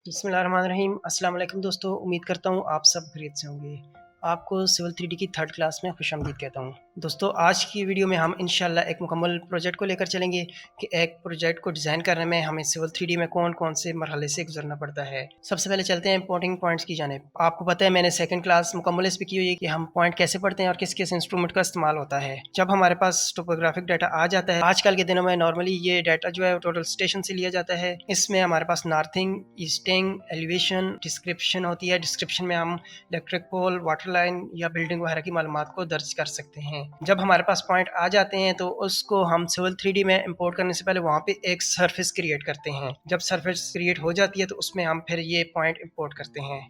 बिस्मिल्लाहिर्रहमानिर्रहीम। अस्सलाम वालेकुम दोस्तों, उम्मीद करता हूँ आप सब खैरियत से होंगे। आपको सिविल 3D की थर्ड क्लास में खुशामदीद कहता हूँ। दोस्तों, आज की वीडियो में हम इंशाल्लाह एक मुकम्मल प्रोजेक्ट को लेकर चलेंगे कि एक प्रोजेक्ट को डिज़ाइन करने में हमें सिविल 3D में कौन-कौन से मरहले से गुज़रना पड़ता है। सबसे पहले चलते हैं इंपॉर्टेंट पॉइंट्स की जानिब। आपको पता है मैंने सेकंड क्लास मुकम्मल इस पे की हुई है कि हम पॉइंट कैसे पढ़ते हैं और किस-किस इंस्ट्रूमेंट का इस्तेमाल होता है। जब हमारे पास टोपोग्राफिक डाटा आ जाता है, आजकल के दिनों में नॉर्मली ये डाटा जो है टोटल स्टेशन से लिया जाता है। इसमें हमारे पास नॉर्थिंग, ईस्टिंग, एलिवेशन, डिस्क्रिप्शन होती है। डिस्क्रिप्शन में हम इलेक्ट्रिक पोल, वाटर लाइन या बिल्डिंग वगैरह की मालूमात को दर्ज कर सकते हैं। जब हमारे पास पॉइंट आ जाते हैं तो उसको हम सिविल 3D में इंपोर्ट करने से पहले वहाँ पे एक सरफेस क्रिएट करते हैं। जब सरफेस क्रिएट हो जाती है तो उसमें हम फिर ये पॉइंट इंपोर्ट करते हैं।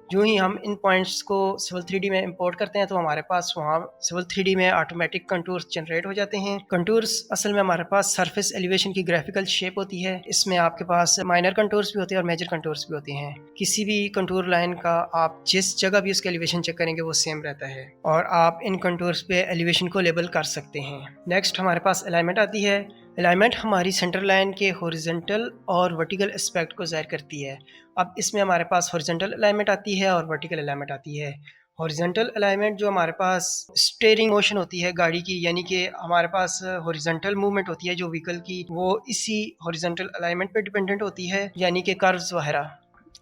यूँ ही हम इन पॉइंट्स को सिविल 3D में इंपोर्ट करते हैं तो हमारे पास वहाँ सिविल 3D में ऑटोमेटिक कंटूर्स जनरेट हो जाते हैं। कंटूर्स असल में हमारे पास सरफेस एलिवेशन की ग्राफिकल शेप होती है। इसमें आपके पास माइनर कंटूर्स भी होते हैं और मेजर कंटूर्स भी होते हैं। किसी भी कंटूर लाइन का आप जिस जगह भी उसका एलिवेशन चेक करेंगे वो सेम रहता है और आप इन कंटूर्स पे एलिवेशन को लेबल कर सकते हैं। नेक्स्ट हमारे पास अलाइनमेंट आती है। अलाइनमेंट हमारी सेंटर लाइन के हॉरिजॉन्टल और वर्टिकल एस्पेक्ट को ज़ाहिर करती है। अब इसमें हमारे पास हॉरिजॉन्टल अलाइनमेंट आती है और वर्टिकल अलाइनमेंट आती है। हॉरिजॉन्टल अलाइनमेंट जो हमारे पास स्टीयरिंग मोशन होती है गाड़ी की, यानी कि हमारे पास हॉरिजॉन्टल मूवमेंट होती है जो व्हीकल की, वो इसी हॉरिजॉन्टल अलाइनमेंट पे डिपेंडेंट होती है, यानी कि कर्व्स वगैरह।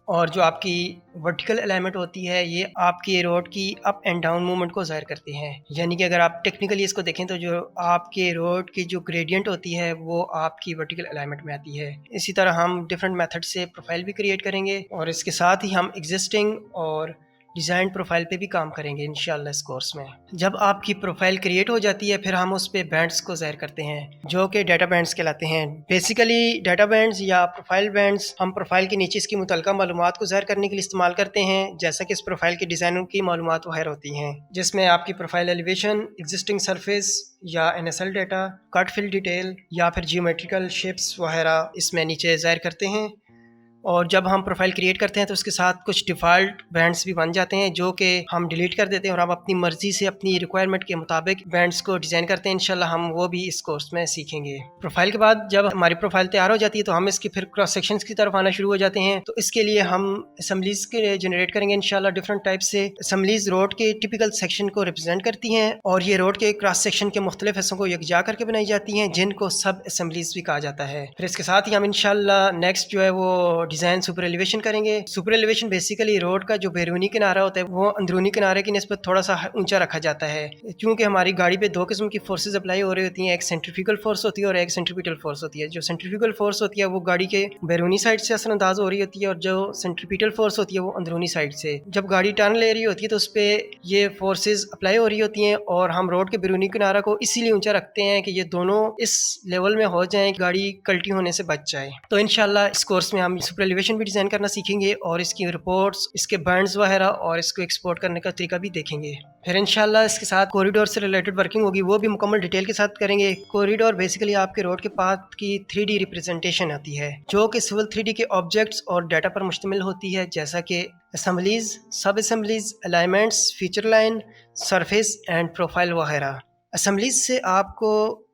और जो आपकी वर्टिकल अलाइनमेंट होती है ये आपके रोड की अप एंड डाउन मूवमेंट को ज़ाहिर करती हैं। यानी कि अगर आप टेक्निकली इसको देखें तो जो आपके रोड की जो ग्रेडियंट होती है वो आपकी वर्टिकल अलाइनमेंट में आती है। इसी तरह हम डिफरेंट मेथड से प्रोफाइल भी क्रिएट करेंगे और इसके साथ ही हम एग्जिस्टिंग और डिज़ाइन प्रोफाइल पे भी काम करेंगे इंशाल्लाह इस कोर्स में। जब आपकी प्रोफाइल क्रिएट हो जाती है फिर हम उस पे बैंड्स को ज़ाहिर करते हैं जो कि डाटा बैंड्स कहलाते हैं। बेसिकली डाटा बैंड्स या प्रोफाइल बैंड्स हम प्रोफाइल के नीचे इसकी मुतल्लिका मालूमात को ज़ाहिर करने के लिए इस्तेमाल करते हैं, जैसा कि इस प्रोफाइल के डिज़ाइनों की मालूमात वगैरह होती हैं, जिसमें आपकी प्रोफाइल एलिवेशन, एग्जिस्टिंग सरफेस या NSL data, cut fill detail या फिर जियोमेट्रिकल शेप्स वगैरह इसमें नीचे ज़ाहिर करते हैं। और जब हम प्रोफाइल क्रिएट करते हैं तो उसके साथ कुछ डिफ़ॉल्ट बैंड्स भी बन जाते हैं जो कि हम डिलीट कर देते हैं और हम अपनी मर्ज़ी से अपनी रिक्वायरमेंट के मुताबिक बैंड्स को डिज़ाइन करते हैं। इंशाल्लाह हम वो भी इस कोर्स में सीखेंगे। प्रोफाइल के बाद जब हमारी प्रोफाइल तैयार हो जाती है तो हम इसके फिर क्रॉस सेक्शंस की तरफ आना शुरू हो जाते हैं। तो इसके लिए हम असम्बलीज़ के जनरेट करेंगे इंशाल्लाह डिफरेंट टाइप से। असम्बलीज़ रोड के टिपिकल सेक्शन को रिप्रेजेंट करती हैं और ये रोड के क्रॉस सेक्शन के मुख्तलिफ हिस्सों को यकजा करके बनाई जाती हैं, जिनको सब असम्बलीज़ भी कहा जाता है। फिर इसके साथ ही हम इंशाल्लाह नेक्स्ट जो है वो डिज़ाइन सुपर एलिवेशन करेंगे। सुपर एलिवेशन बेसिकली रोड का जो बैरूनी किनारा होता है वो अंदरूनी किनारे की निस्बत थोड़ा सा ऊंचा रखा जाता है, क्योंकि हमारी गाड़ी पे दो किस्म की फोर्सेज अप्लाई हो रही होती हैं। एक सेंट्रीफ्यूगल फोर्स होती है और एक सेंट्रीपिटल फोर्स होती है। जो सेंट्रीफ्यूगल फोर्स होती है वो गाड़ी के बैरूनी साइड से असरअंदाज हो रही होती है और जो सेंट्रीपिटल फोर्स होती है वो अंदरूनी साइड से। जब गाड़ी टर्न ले रही होती है तो उस पर ये फोर्सेज अप्लाई हो रही होती हैं और हम रोड के बैरूनी किनारा को इसीलिए ऊंचा रखते हैं कि ये दोनों इस लेवल में हो जाएं कि गाड़ी कल्टी होने से बच जाए। तो इंशाल्लाह इस कोर्स में हम सुपर एलिवेशन भी डिज़ाइन करना सीखेंगे और इसकी रिपोर्ट्स, इसके बैंड्स वगैरह और इसको एक्सपोर्ट करने का तरीका भी देखेंगे। फिर इंशाल्लाह इसके साथ कॉरिडोर से रिलेटेड वर्किंग होगी, वो भी मुकम्मल डिटेल के साथ करेंगे। कॉरिडोर बेसिकली आपके रोड के पाथ की 3D रिप्रेजेंटेशन आती है जो कि सिविल 3D के ऑब्जेक्ट्स और डाटा पर मुश्तमिल होती है, जैसा कि असम्बलीज, सब assemblies, alignments, feature line, surface and profile वगैरह। असम्बलीज से आपको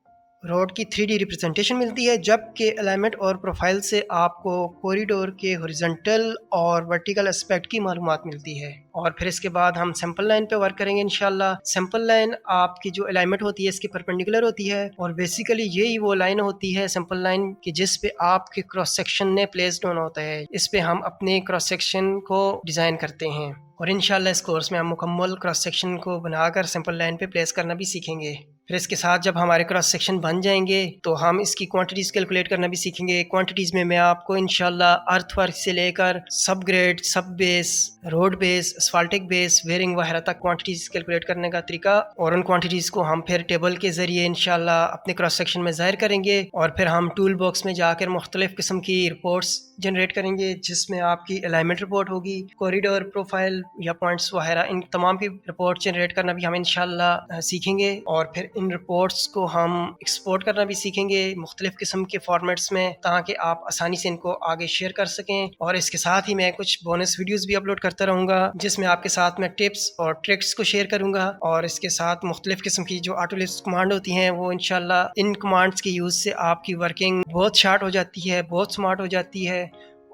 रोड की 3D रिप्रेजेंटेशन मिलती है, जबकि अलाइनमेंट और प्रोफाइल से आपको कॉरिडोर के हॉरिजॉन्टल और वर्टिकल एस्पेक्ट की मालूमात मिलती है। और फिर इसके बाद हम सैंपल लाइन पे वर्क करेंगे इंशाल्लाह। सैंपल लाइन आपकी जो अलाइनमेंट होती है इसके परपेंडिकुलर होती है और बेसिकली यही वो लाइन होती है सैंपल लाइन की जिस पे आपके क्रॉस सेक्शन ने प्लेस्ड होना होता है। इस पे हम अपने क्रॉस सेक्शन को डिज़ाइन करते हैं और इंशाल्लाह इस कोर्स में हम मुकम्मल क्रॉस सेक्शन को बनाकर सैंपल लाइन पे प्लेस करना भी सीखेंगे। फिर इसके साथ जब हमारे क्रॉस सेक्शन बन जाएंगे तो हम इसकी क्वांटिटीज़ कैलकुलेट करना भी सीखेंगे। क्वांटिटीज़ में मैं आपको इंशाल्लाह अर्थ वर्क से लेकर subgrade, subbase, road base, asphaltic base, wearing वगैरह तक क्वांटिटीज़ कैलकुलेट करने का तरीका और उन क्वांटिटीज़ को हम फिर टेबल के ज़रिए इंशाल्लाह अपने क्रॉस सेक्शन में ज़ाहिर करेंगे और फिर हम टूल बॉक्स में जाकर मुख्तलिफ किस्म की रिपोर्ट्स जनरेट करेंगे, जिसमें आपकी अलाइनमेंट रिपोर्ट होगी, कॉरिडोर, प्रोफाइल या पॉइंट्स वगैरह, इन तमाम की रिपोर्ट जनरेट करना भी हम इंशाल्लाह सीखेंगे और फिर इन रिपोर्ट्स को हम एक्सपोर्ट करना भी सीखेंगे मुख्तलिफ किस्म के फॉर्मेट्स में, ताकि आप आसानी से इनको आगे शेयर कर सकें। और इसके साथ ही मैं कुछ बोनस वीडियोस भी अपलोड करता रहूँगा जिसमें आपके साथ मैं टिप्स और ट्रिक्स को शेयर करूँगा और इसके साथ मुख्तलिफ किस्म की जो ऑटो लिस्ट कमांड होती हैं वो इंशाल्लाह इन कमांड्स के यूज़ से आपकी वर्किंग बहुत शार्ट हो जाती है, बहुत स्मार्ट हो जाती है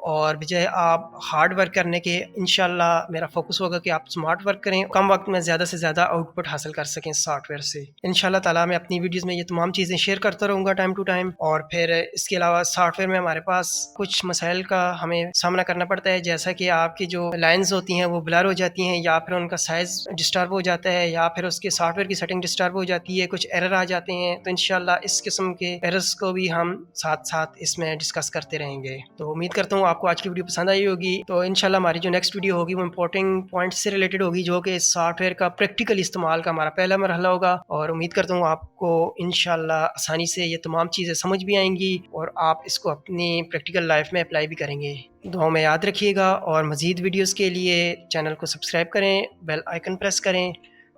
اور بجائے آپ ہارڈ ورک کرنے کے انشاءاللہ میرا فوکس ہوگا کہ آپ سمارٹ ورک کریں، کم وقت میں زیادہ سے زیادہ آؤٹ پٹ حاصل کر سکیں سافٹ ویئر سے۔ انشاءاللہ تعالیٰ میں اپنی ویڈیوز میں یہ تمام چیزیں شیئر کرتا رہوں گا ٹائم ٹو ٹائم۔ اور پھر اس کے علاوہ سافٹ ویئر میں ہمارے پاس کچھ مسائل کا ہمیں سامنا کرنا پڑتا ہے، جیسا کہ آپ کی جو لائنز ہوتی ہیں وہ بلر ہو جاتی ہیں، یا پھر ان کا سائز ڈسٹرب ہو جاتا ہے، یا پھر اس کے سافٹ ویئر کی سیٹنگ ڈسٹرب ہو جاتی ہے، کچھ ایرر آ جاتے ہیں۔ تو انشاءاللہ اس قسم کے ایررز کو بھی ہم ساتھ ساتھ اس میں ڈسکس کرتے رہیں گے۔ تو امید کرتا ہوں آپ کو آج کی ویڈیو پسند آئی ہوگی۔ تو انشاءاللہ ہماری جو نیکسٹ ویڈیو ہوگی وہ امپورٹنٹ پوائنٹ سے ریلیٹڈ ہوگی، جو کہ سافٹ ویئر کا پریکٹیکل استعمال کا ہمارا پہلا مرحلہ ہوگا، اور امید کرتا ہوں آپ کو انشاءاللہ آسانی سے یہ تمام چیزیں سمجھ بھی آئیں گی اور آپ اس کو اپنی پریکٹیکل لائف میں اپلائی بھی کریں گے۔ دعاؤں میں یاد رکھیے گا، اور مزید ویڈیوز کے لیے چینل کو سبسکرائب کریں، بیل آئیکن پریس کریں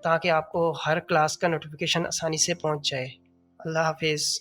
تاکہ آپ کو ہر کلاس کا نوٹیفیکیشن آسانی سے پہنچ جائے۔ اللہ حافظ۔